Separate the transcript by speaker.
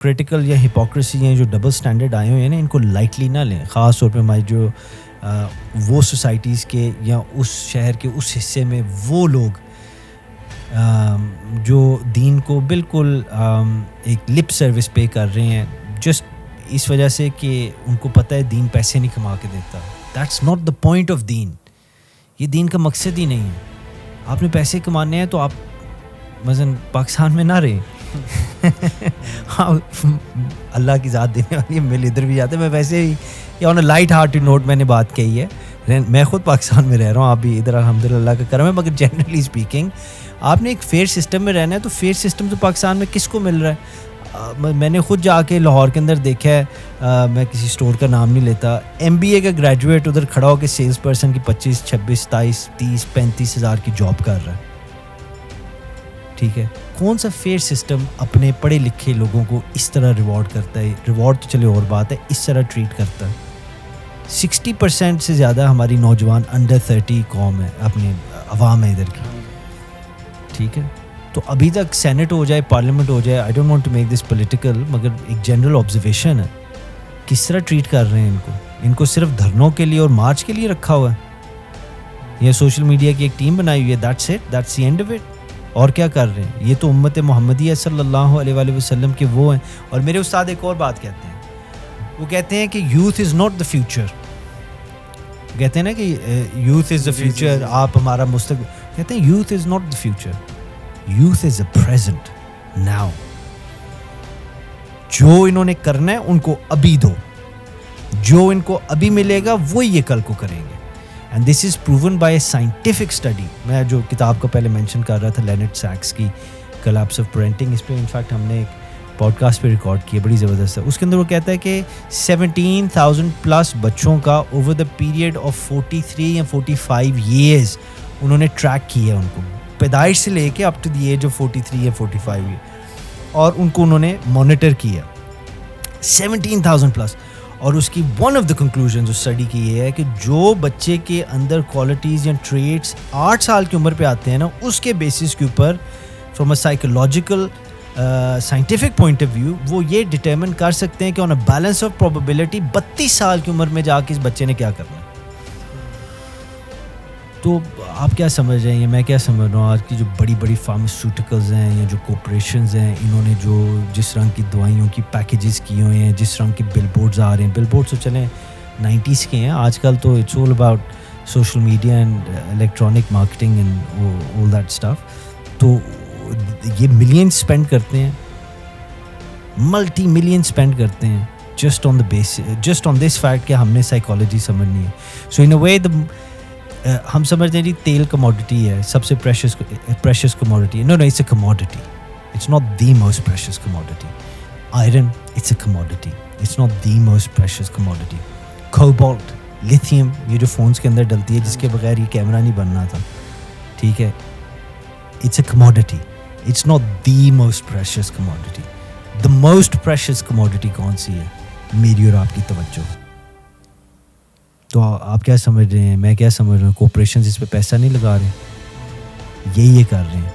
Speaker 1: Critical یا hypocrisy ہیں جو ڈبل سٹینڈرڈ آئے ہوئے ہیں نا، ان کو لائٹلی نہ لیں. خاص طور پہ ہماری جو وہ سوسائٹیز کے یا اس شہر کے اس حصے میں وہ لوگ جو دین کو بالکل ایک لپ سروس پے کر رہے ہیں جسٹ اس وجہ سے کہ ان کو پتہ ہے دین پیسے نہیں کما کے دیتا. That's not the point of دین. یہ دین کا مقصد ہی نہیں ہے. آپ نے پیسے کمانے ہیں تو آپ مثلاً پاکستان میں نہ رہیں. اللہ کی ذات دینے والی ہے، مل ادھر بھی جاتے ہیں. میں ویسے ہی یا آن اے لائٹ ہارٹڈ نوٹ میں نے بات کہی ہے. میں خود پاکستان میں رہ رہا ہوں، آپ بھی ادھر الحمدللہ اللہ کا کرم ہے. مگر جنرلی اسپیکنگ آپ نے ایک فیئر سسٹم میں رہنا ہے. تو فیئر سسٹم تو پاکستان میں کس کو مل رہا ہے؟ میں نے خود جا کے لاہور کے اندر دیکھا ہے. میں کسی اسٹور کا نام نہیں لیتا. MBA کا گریجویٹ ادھر کھڑا ہو کے سیلس پرسن کی 25, 26, 27, 30, 35 ہزار کی جاب کر رہا ہے. ٹھیک ہے، کون سا فیئر سسٹم اپنے پڑھے لکھے لوگوں کو اس طرح ریوارڈ کرتا ہے؟ ریوارڈ تو چلے اور بات ہے، اس طرح ٹریٹ کرتا ہے. 60% سے زیادہ ہماری نوجوان انڈر 30 قوم ہے، اپنی عوام ہے ادھر کی. ٹھیک ہے، تو ابھی تک سینٹ ہو جائے، پارلیمنٹ ہو جائے، I don't want to make this political, مگر ایک جنرل آبزرویشن ہے کس طرح ٹریٹ کر رہے ہیں ان کو. ان کو صرف دھرنوں کے لیے اور مارچ کے لیے رکھا ہوا ہے، یا سوشل میڈیا کی ایک ٹیم بنائی ہوئی ہے. That's it, that's the end of it. اور کیا کر رہے ہیں؟ یہ تو امت محمدیہ صلی اللہ علیہ وآلہ وسلم کے وہ ہیں. اور میرے استاد ایک اور بات کہتے ہیں، وہ کہتے ہیں کہ youth is not the future. کہتے ہیں نا کہ یوتھ از دا فیوچر، آپ ہمارا مستقبل. کہتے ہیں youth is not the future, youth is a present now. جو انہوں نے کرنا ہے ان کو ابھی دو، جو ان کو ابھی ملے گا وہ یہ کل کو کریں گے. And this is proven by a scientific study. میں جو کتاب کو پہلے مینشن کر رہا تھا لینارڈ سیکس کی کلیپس آف پیرنٹنگ، اس پہ انفیکٹ ہم نے ایک پوڈ کاسٹ پہ ریکارڈ کی ہے، بڑی زبردست ہے. اس کے اندر وہ کہتا ہے کہ 17,000+ بچوں کا اوور دا پیریڈ آف 43 یا 45 ایئرز انہوں نے ٹریک کیا ہے، ان کو پیدائش سے لے کے up to the age of 43 یا 45 ایئر، اور ان کو انہوں نے مانیٹر کیا 17,000+. اور اس کی ون آف دا کنکلوژنز اس اسٹڈی کی یہ ہے کہ جو بچے کے اندر کوالٹیز یا ٹریٹس 8 سال کی عمر پہ آتے ہیں نا، اس کے بیسس کے اوپر from a psychological scientific point of view وہ یہ ڈٹرمن کر سکتے ہیں کہ on a balance of probability 32 سال کی عمر میں جا کے اس بچے نے کیا کرنا ہے. تو آپ کیا سمجھ رہے ہیں، میں کیا سمجھ رہا ہوں، آج کی جو بڑی بڑی فارماسیوٹیکلز ہیں یا جو کوپریشنز ہیں، انہوں نے جو جس رنگ کی دوائیوں کی پیکیجز کیے ہوئے ہیں، جس رنگ کے بل بورڈز آ رہے ہیں. بل بورڈز تو چلیں 90s کے ہیں، آج کل تو it's all about social media and electronic marketing and all that stuff. تو یہ ملین اسپینڈ کرتے ہیں، ملٹی ملین اسپینڈ کرتے ہیں just on the base, just on this fact کہ ہم نے سائیکالوجی سمجھنی ہے. سو ان اے وے ہم سمجھتے ہیں جی تیل کموڈٹی ہے، سب سے precious commodity. No it's a commodity, it's not the most precious commodity. Iron it's a commodity, it's not the most precious commodity. Cobalt, lithium, یہ جو فونس کے اندر ڈلتی ہے جس کے بغیر یہ کیمرہ نہیں بننا تھا، ٹھیک ہے، it's a commodity, it's not the most precious commodity. The most precious commodity کون سی ہے؟ میری اور آپ کی توجہ. تو آپ کیا سمجھ رہے ہیں، میں کیا سمجھ رہا ہوں، کوپریشنز اس پہ پیسہ نہیں لگا رہے، یہی یہ کر رہے ہیں.